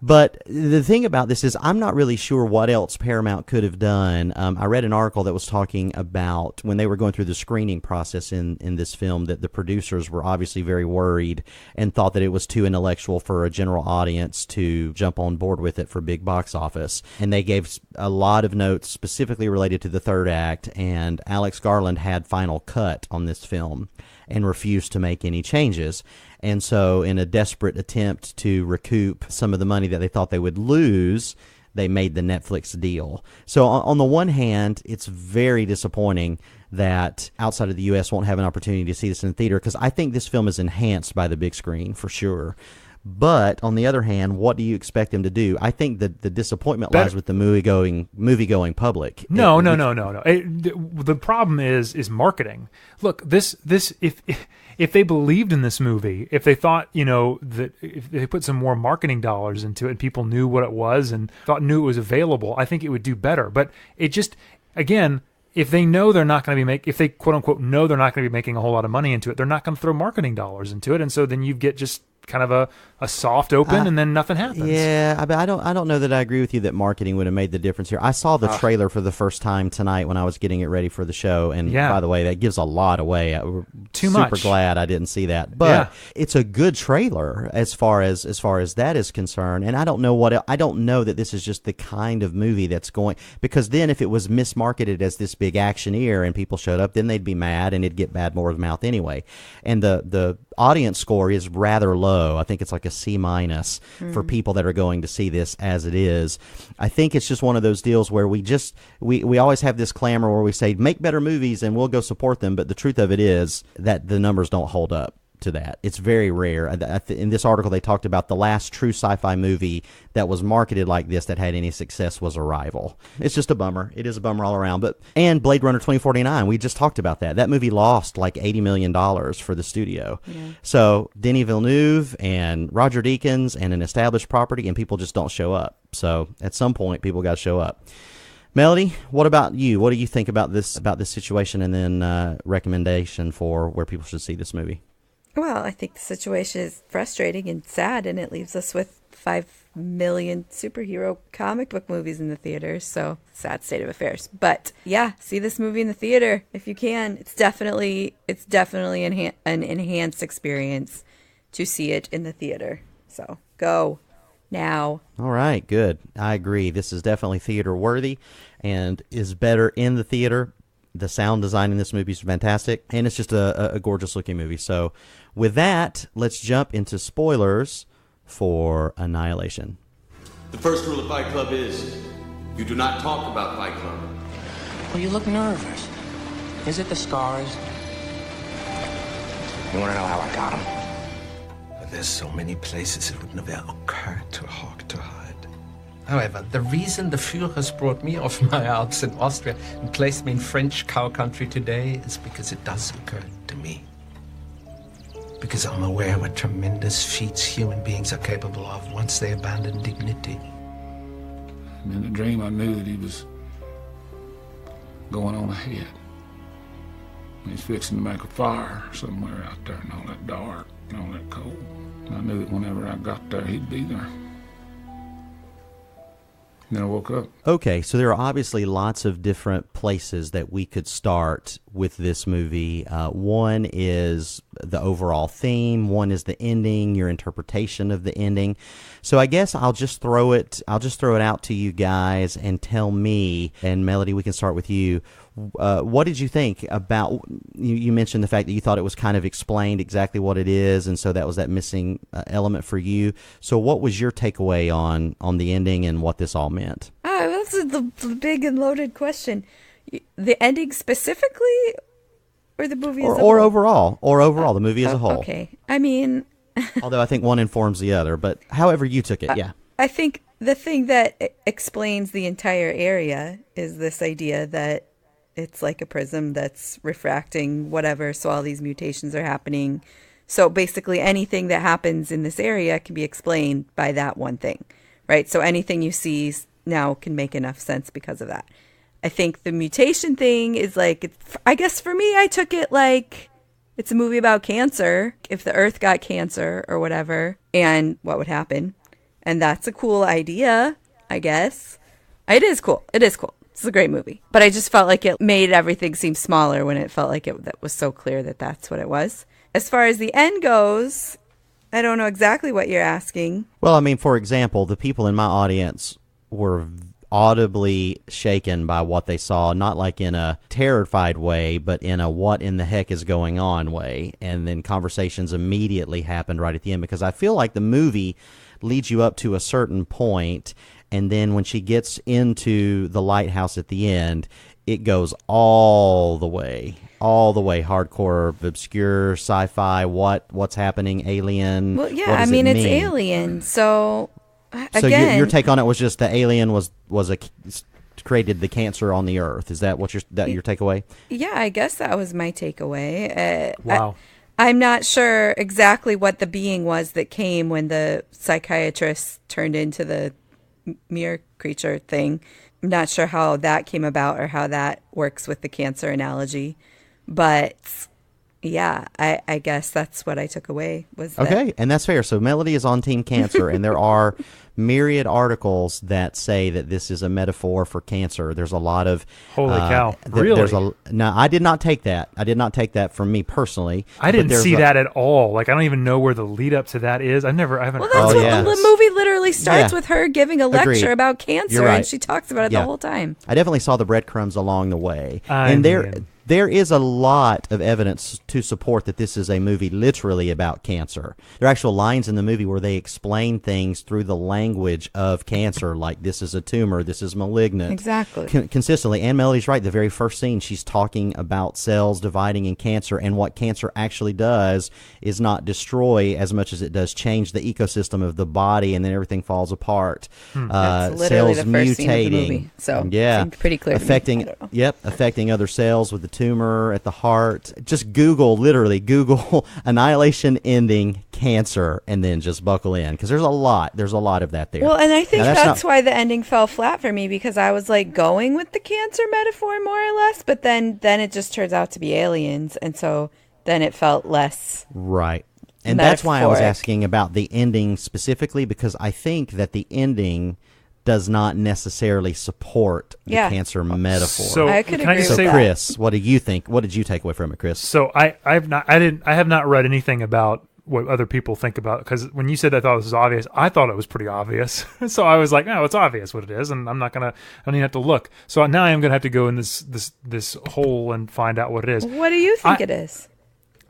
D: But the thing about this is I'm not really sure what else Paramount could have done. I read an article that was talking about when they were going through the screening process in this film, that the producers were obviously very worried and thought that it was too intellectual for a general audience to jump on board with it for big box office. And they gave a lot of notes specifically related to the third act, and Alex Garland had final cut on this film and refused to make any changes. And so in a desperate attempt to recoup some of the money that they thought they would lose, they made the Netflix deal. So on the one hand, it's very disappointing that outside of the U.S. won't have an opportunity to see this in the theater, because I think this film is enhanced by the big screen for sure. But on the other hand, what do you expect them to do? I think that the disappointment lies with the movie-going public.
A: No. The problem is marketing. Look, this if they believed in this movie, if they thought, that if they put some more marketing dollars into it and people knew what it was and knew it was available, I think it would do better. But it just, again, if they know they're not going to be if they quote unquote know they're not going to be making a whole lot of money into it, they're not going to throw marketing dollars into it, and so then you get just kind of a soft open, and then nothing happens.
D: Yeah, I don't know that I agree with you that marketing would have made the difference here. I saw the trailer for the first time tonight when I was getting it ready for the show, and by the way, that gives a lot away.
A: Too much.
D: Super glad I didn't see that, but it's a good trailer as far as that is concerned. And I don't know that this is just the kind of movie that's going, because then if it was mismarketed as this big actioneer and people showed up, then they'd be mad and it'd get bad word of mouth anyway. And the audience score is rather low. I think it's like a C- for people that are going to see this as it is. I think it's just one of those deals where we always have this clamor where we say, make better movies and we'll go support them. But the truth of it is that the numbers don't hold up to that. It's very rare. In this article, they talked about the last true sci-fi movie that was marketed like this that had any success was Arrival. It's just a bummer. It is a bummer all around. And Blade Runner 2049, we just talked about that. That movie lost like $80 million for the studio. Yeah. So Denis Villeneuve and Roger Deakins and an established property, and people just don't show up. So at some point, people got to show up. Melody, what about you? What do you think about this situation, and then recommendation for where people should see this movie?
C: Well, I think the situation is frustrating and sad, and it leaves us with 5 million superhero comic book movies in the theaters. So, sad state of affairs. But yeah, see this movie in the theater if you can. It's definitely an enhanced experience to see it in the theater. So, go now.
D: All right, good. I agree. This is definitely theater worthy and is better in the theater. The sound design in this movie is fantastic, and it's just a gorgeous looking movie. So with that, let's jump into spoilers for Annihilation.
N: The first rule of Fight Club is you do not talk about Fight Club.
O: Well, you look nervous. Is it the scars? You want to know how I got them?
J: There's so many places it would never occur to Hawk to hide.
P: However, the reason the Führer's brought me off my Alps in Austria and placed me in French cow country today is because it does occur to me. Because I'm aware what tremendous feats human beings are capable of once they abandon dignity.
Q: And in the dream, I knew that he was going on ahead. He's fixing to make a fire somewhere out there in all that dark and all that cold. And I knew that whenever I got there, he'd be there. And then I woke up.
D: Okay, so there are obviously lots of different places that we could start with this movie. One is the overall theme. One is the ending, your interpretation of the ending. So I guess I'll just throw it out to you guys and tell me, and Melody, we can start with you. What did you think about, you mentioned the fact that you thought it was kind of explained exactly what it is, and so that was that missing element for you. So what was your takeaway on the ending and what this all meant?
C: That's the big and loaded question. The ending specifically, or the movie as a whole?
D: Or overall, the movie as a whole.
C: Okay. I mean...
D: Although I think one informs the other, but however you took it, yeah.
C: I think the thing that explains the entire area is this idea that it's like a prism that's refracting whatever, so all these mutations are happening. So basically anything that happens in this area can be explained by that one thing, right? So anything you see now can make enough sense because of that. I think the mutation thing is like, I guess for me, I took it like it's a movie about cancer. If the Earth got cancer or whatever, and what would happen. And that's a cool idea, I guess. It is cool. It's a great movie. But I just felt like it made everything seem smaller when it felt like that was so clear that that's what it was. As far as the end goes, I don't know exactly what you're asking.
D: Well, I mean, for example, the people in my audience were audibly shaken by what they saw, not like in a terrified way, but in a what in the heck is going on way. And then conversations immediately happened right at the end, because I feel like the movie leads you up to a certain point, and then when she gets into the lighthouse at the end, it goes all the way hardcore, obscure sci-fi. What's happening? Alien.
C: Well, yeah, I mean, it's Alien. So again,
D: your take on it was just the alien created the cancer on the Earth. Is that what your takeaway?
C: Yeah, I guess that was my takeaway.
A: Wow.
C: I'm not sure exactly what the being was that came when the psychiatrist turned into the mirror creature thing. I'm not sure how that came about or how that works with the cancer analogy. But yeah, I guess that's what I took away.
D: Okay, and that's fair. So Melody is on Team Cancer, and there are myriad articles that say that this is a metaphor for cancer. There's a lot of
A: holy cow. Really?
D: No, I did not take that. I did not take that from me personally.
A: I didn't see that at all. Like, I don't even know where the lead up to that is. I haven't heard
C: the movie literally starts with her giving a lecture about cancer,
D: right.
C: and she talks about it the whole time.
D: I definitely saw the breadcrumbs along the way. There is a lot of evidence to support that this is a movie literally about cancer. There are actual lines in the movie where they explain things through the language of cancer, like this is a tumor, this is malignant.
C: Exactly.
D: Consistently. And Melody's right. The very first scene, she's talking about cells dividing in cancer, and what cancer actually does is not destroy as much as it does change the ecosystem of the body, and then everything falls apart.
C: That's literally
D: cells
C: the first
D: mutating.
C: Scene of the movie. So
D: yeah,
C: seemed pretty clear
D: affecting.
C: to me.
D: Affecting other cells with the tumor at the heart. Just Google Annihilation ending cancer and then just buckle in, because there's a lot of that there.
C: Well, and I think that's why the ending fell flat for me, because I was like going with the cancer metaphor more or less, but then it just turns out to be aliens, and so then it felt less
D: right. And that's why I was asking about the ending specifically, because I think that the ending does not necessarily support the cancer metaphor.
A: So
C: I could agree with that.
D: Chris, what do you think? What did you take away from it, Chris?
A: So I have not read anything about what other people think about it, because when you said I thought this was obvious, I thought it was pretty obvious. So I was like, no, it's obvious what it is, and I don't even have to look. So now I am gonna have to go in this hole and find out what it is.
C: What do you think it is?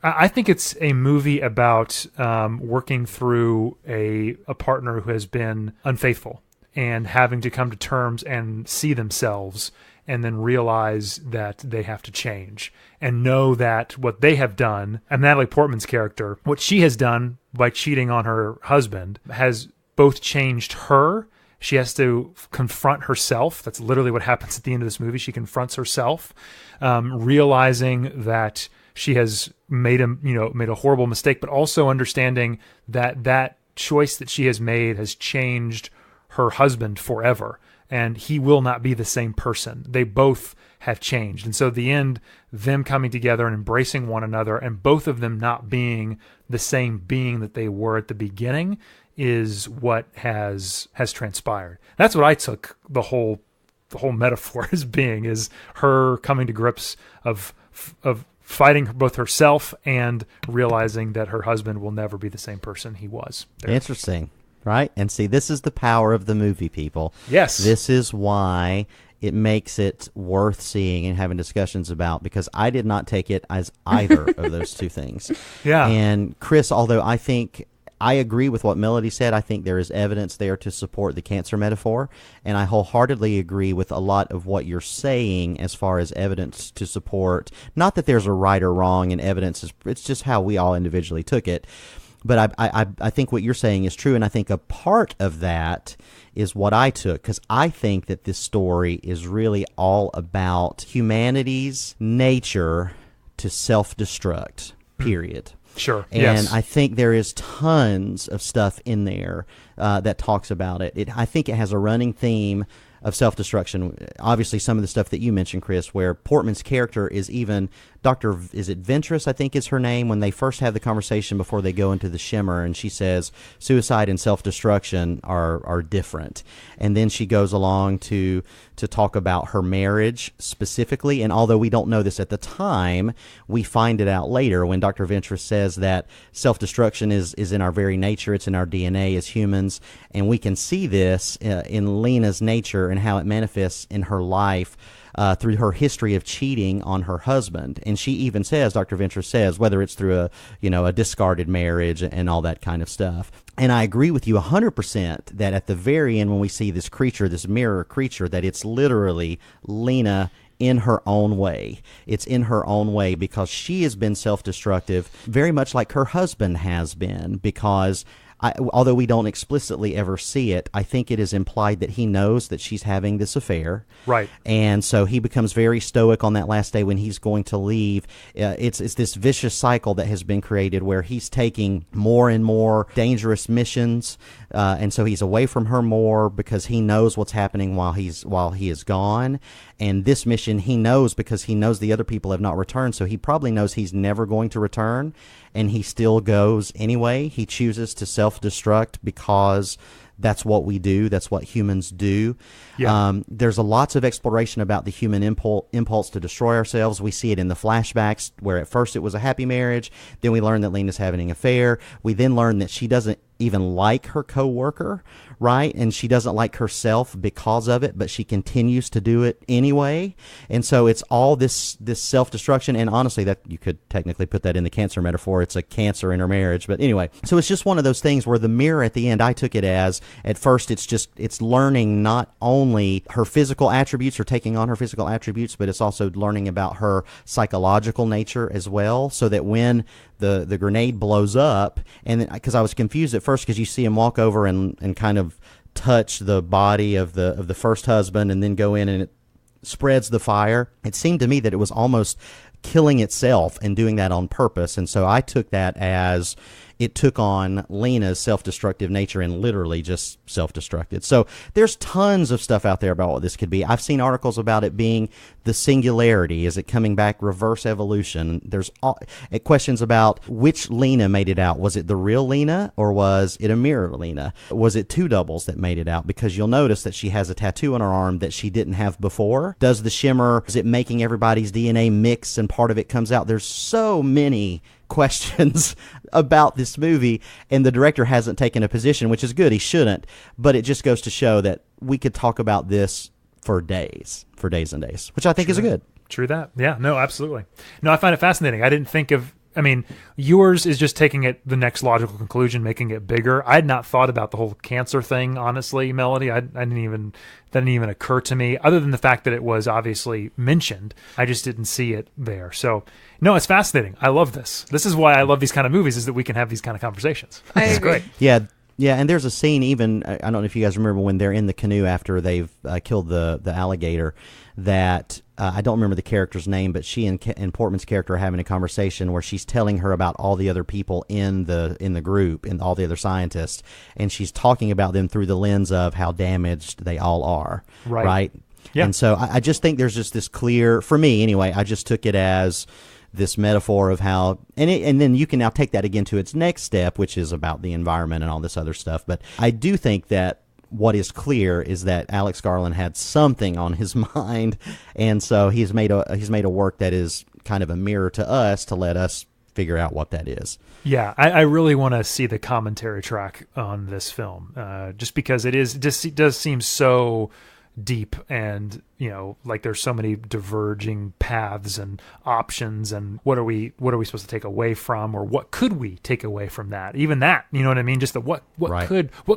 A: I think it's a movie about working through a partner who has been unfaithful, and having to come to terms and see themselves and then realize that they have to change and know that what they have done, and Natalie Portman's character, what she has done by cheating on her husband, has both changed her. She has to confront herself. That's literally what happens at the end of this movie. She confronts herself, realizing that she has made a horrible mistake, but also understanding that choice that she has made has changed her husband forever, and he will not be the same person. They both have changed. And so the end, them coming together and embracing one another, and both of them not being the same being that they were at the beginning, is what has transpired. That's what I took the whole metaphor as being, is her coming to grips of fighting both herself and realizing that her husband will never be the same person he was.
D: Interesting. Right? And see, this is the power of the movie, people.
A: Yes.
D: This is why it makes it worth seeing and having discussions about, because I did not take it as either of those two things.
A: Yeah.
D: And Chris, although I think I agree with what Melody said, I think there is evidence there to support the cancer metaphor, and I wholeheartedly agree with a lot of what you're saying as far as evidence to support. Not that there's a right or wrong, and evidence it's just how we all individually took it. But I think what you're saying is true, and I think a part of that is what I took, because I think that this story is really all about humanity's nature to self-destruct, period.
A: Sure.
D: And
A: yes.
D: I think there is tons of stuff in there that talks about it. I think it has a running theme of self-destruction. Obviously, some of the stuff that you mentioned, Chris, where Portman's character is even is it Ventress, I think is her name, when they first have the conversation before they go into the Shimmer, and she says suicide and self-destruction are different. And then she goes along to talk about her marriage specifically, and although we don't know this at the time, we find it out later when Dr. Ventress says that self-destruction is in our very nature, it's in our DNA as humans, and we can see this in Lena's nature and how it manifests in her life through her history of cheating on her husband. And she even says, Dr. Ventress says, whether it's through a discarded marriage and all that kind of stuff. And I agree with you 100% that at the very end, when we see this creature, this mirror creature, that it's literally Lena in her own way. It's in her own way because she has been self-destructive, very much like her husband has been, because although we don't explicitly ever see it, I think it is implied that he knows that she's having this affair.
A: Right.
D: And so he becomes very stoic on that last day when he's going to leave. It's this vicious cycle that has been created where he's taking more and more dangerous missions. And so he's away from her more because he knows what's happening while he is gone. And this mission he knows because he knows the other people have not returned. So he probably knows he's never going to return. And he still goes anyway. He chooses to self-destruct because that's what we do. That's what humans do. Yeah. There's lots of exploration about the human impulse to destroy ourselves. We see it in the flashbacks where at first it was a happy marriage. Then we learn that Lena's having an affair. We then learn that she doesn't even like her coworker, right? And she doesn't like herself because of it, but she continues to do it anyway. And so it's all this self-destruction. And honestly, that you could technically put that in the cancer metaphor. It's a cancer in her marriage. But anyway, so it's just one of those things where the mirror at the end, I took it as, at first, it's learning not only her physical attributes or taking on her physical attributes, but it's also learning about her psychological nature as well. So that when the grenade blows up, and because I was confused at first because you see him walk over and kind of touch the body of the first husband and then go in and it spreads the fire. It seemed to me that it was almost killing itself and doing that on purpose. And so I took that as it took on Lena's self-destructive nature and literally just self-destructed. So there's tons of stuff out there about what this could be. I've seen articles about it being the singularity. Is it coming back reverse evolution? There's questions about which Lena made it out. Was it the real Lena or was it a mirror Lena? Was it two doubles that made it out? Because you'll notice that she has a tattoo on her arm that she didn't have before. Does the shimmer, is it making everybody's DNA mix and part of it comes out? There's so many questions about this movie, and the director hasn't taken a position, which is good. He shouldn't, but it just goes to show that we could talk about this for days and days, which I think is good.
A: True that. Yeah, no, absolutely. No, I find it fascinating. I didn't think of, I mean, yours is just taking it the next logical conclusion, making it bigger. I had not thought about the whole cancer thing, honestly, Melody. That didn't even occur to me, other than the fact that it was obviously mentioned. I just didn't see it there. So, no, it's fascinating. I love this. This is why I love these kind of movies, is that we can have these kind of conversations. It's great.
D: Yeah, and there's a scene even, I don't know if you guys remember, when they're in the canoe after they've killed the alligator, that I don't remember the character's name, but she and Portman's character are having a conversation where she's telling her about all the other people in the group and all the other scientists, and she's talking about them through the lens of how damaged they all are, right? Yeah. And so I just think there's just this clear, for me anyway, I just took it as this metaphor of how, and then you can now take that again to its next step, which is about the environment and all this other stuff. But I do think that what is clear is that Alex Garland had something on his mind, and so he's made a work that is kind of a mirror to us to let us figure out what that is.
A: Yeah, I really want to see the commentary track on this film, just because it does seem so deep, and like there's so many diverging paths and options, and what are we supposed to take away from, or what could we take away from that? Even that, you know what I mean? Just the what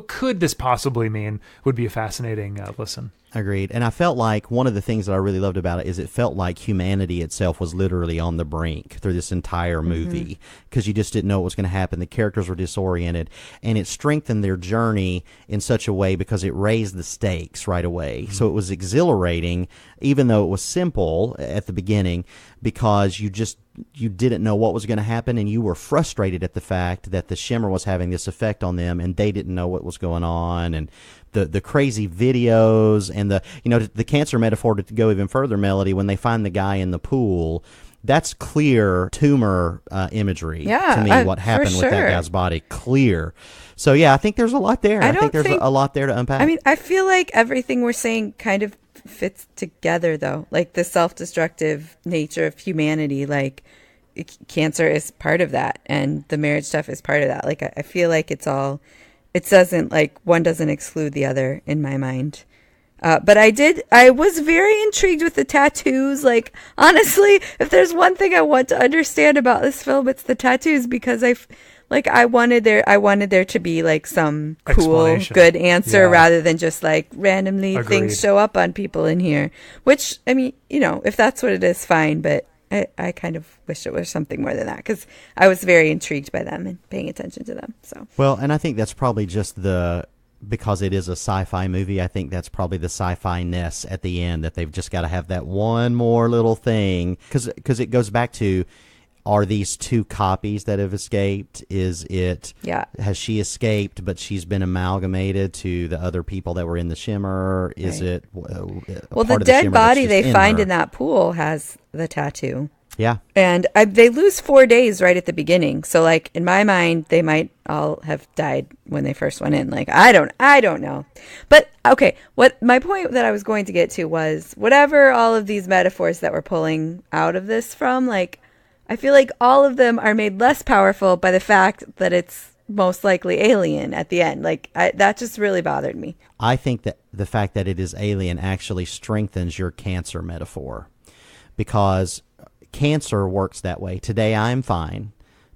A: could this possibly mean would be a fascinating listen.
D: Agreed. And I felt like one of the things that I really loved about it is it felt like humanity itself was literally on the brink through this entire movie, because you just didn't know what was going to happen. The characters were disoriented, and it strengthened their journey in such a way because it raised the stakes right away. So it was exhilarating, even though it was simple at the beginning, because you didn't know what was going to happen, and you were frustrated at the fact that the shimmer was having this effect on them, and they didn't know what was going on, and the crazy videos, and the cancer metaphor, to go even further, Melody, when they find the guy in the pool, that's clear tumor imagery to me, what happened with that guy's body. Clear. So yeah, I think there's a lot there. I think there's a lot there to unpack.
C: I mean, I feel like everything we're saying kind of fits together, though, like the self-destructive nature of humanity. Like cancer is part of that, and the marriage stuff is part of that. Like I feel like it doesn't, like, one doesn't exclude the other in my mind. But I was very intrigued with the tattoos. Like, honestly, if there's one thing I want to understand about this film, it's the tattoos, because Like I wanted there to be like some cool,
A: Explanation.
C: good answer
A: Yeah.
C: rather than just like randomly
A: Agreed.
C: things show up on people in here. Which, I mean, you know, if that's what it is, fine. But I kind of wish it was something more than that because I was very intrigued by them and paying attention to them. So
D: Well, and I think that's probably just because it is a sci-fi movie, I think that's probably the sci-fi-ness at the end, that they've just got to have that one more little thing. Because it goes back to, are these two copies that have escaped? Has she escaped, but she's been amalgamated to the other people that were in the shimmer? Is
C: Right.
D: it
C: well, the dead body they find in that pool has the tattoo.
D: Yeah.
C: And they lose 4 days right at the beginning. So, like, in my mind, they might all have died when they first went in. Like, I don't know. But, okay, what my point that I was going to get to was whatever all of these metaphors that we're pulling out of this from, like, I feel like all of them are made less powerful by the fact that it's most likely alien at the end. Like, that just really bothered me.
D: I think that the fact that it is alien actually strengthens your cancer metaphor, because cancer works that way. Today I'm fine.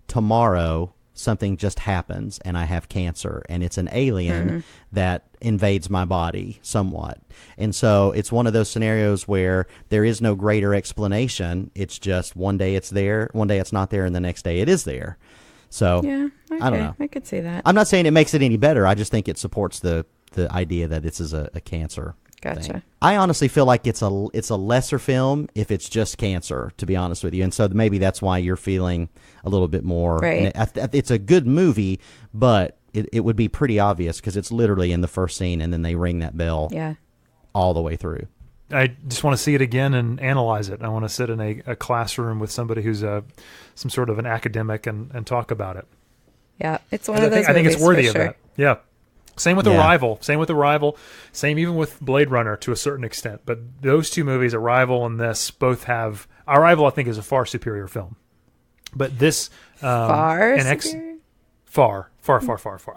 D: Tomorrow something just happens and I have cancer, and it's an alien that invades my body somewhat. And so it's one of those scenarios where there is no greater explanation. It's just one day it's there, one day it's not there, and the next day it is there. So
C: Yeah, okay,
D: I don't know.
C: I could say that.
D: I'm not saying it makes it any better. I just think it supports the idea that this is a cancer
C: Gotcha.
D: thing. I honestly feel like it's a lesser film if it's just cancer, to be honest with you. And so maybe that's why you're feeling a little bit more.
C: Right.
D: It's a good movie, but it would be pretty obvious because it's literally in the first scene, and then they ring that bell all the way through.
A: I just want to see it again and analyze it. I want to sit in a classroom with somebody who's some sort of an academic and talk about it.
C: Yeah, it's one of those
A: I think it's
C: movies
A: worthy
C: for
A: of
C: sure.
A: that. Yeah. Same with Arrival. Same even with Blade Runner to a certain extent. But those two movies, Arrival and this, both have... Arrival, I think, is a far superior film. But this...
C: Far
A: and
C: superior?
A: Far.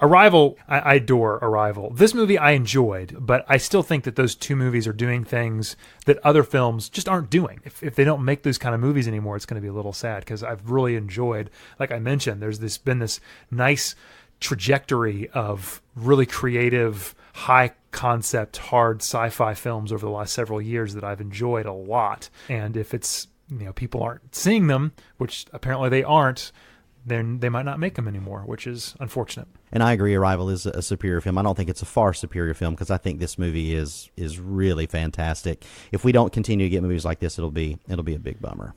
A: Arrival, I adore Arrival. This movie I enjoyed, but I still think that those two movies are doing things that other films just aren't doing. If they don't make those kind of movies anymore, it's going to be a little sad, because I've really enjoyed, like I mentioned, there's been this nice trajectory of really creative, high concept, hard sci-fi films over the last several years that I've enjoyed a lot. And if it's, people aren't seeing them, which apparently they aren't, then they might not make them anymore, which is unfortunate.
D: And I agree, Arrival is a superior film. I don't think it's a far superior film, because I think this movie is really fantastic. If we don't continue to get movies like this, it'll be a big bummer.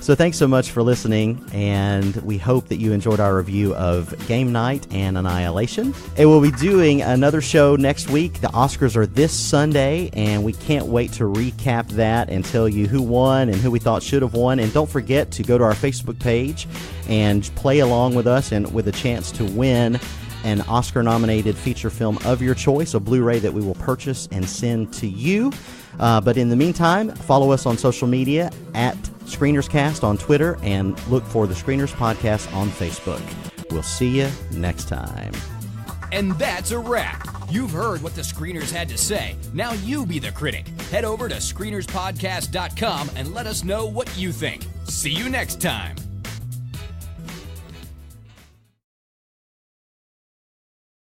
D: So thanks so much for listening, and we hope that you enjoyed our review of Game Night and Annihilation. And we'll be doing another show next week. The Oscars are this Sunday, and we can't wait to recap that and tell you who won and who we thought should have won. And don't forget to go to our Facebook page and play along with us, and with a chance to win an Oscar-nominated feature film of your choice, a Blu-ray that we will purchase and send to you. But in the meantime, follow us on social media at ScreenersCast on Twitter, and look for the Screeners Podcast on Facebook. We'll see you next time.
B: And that's a wrap. You've heard what the screeners had to say. Now you be the critic. Head over to screenerspodcast.com and let us know what you think. See you next time.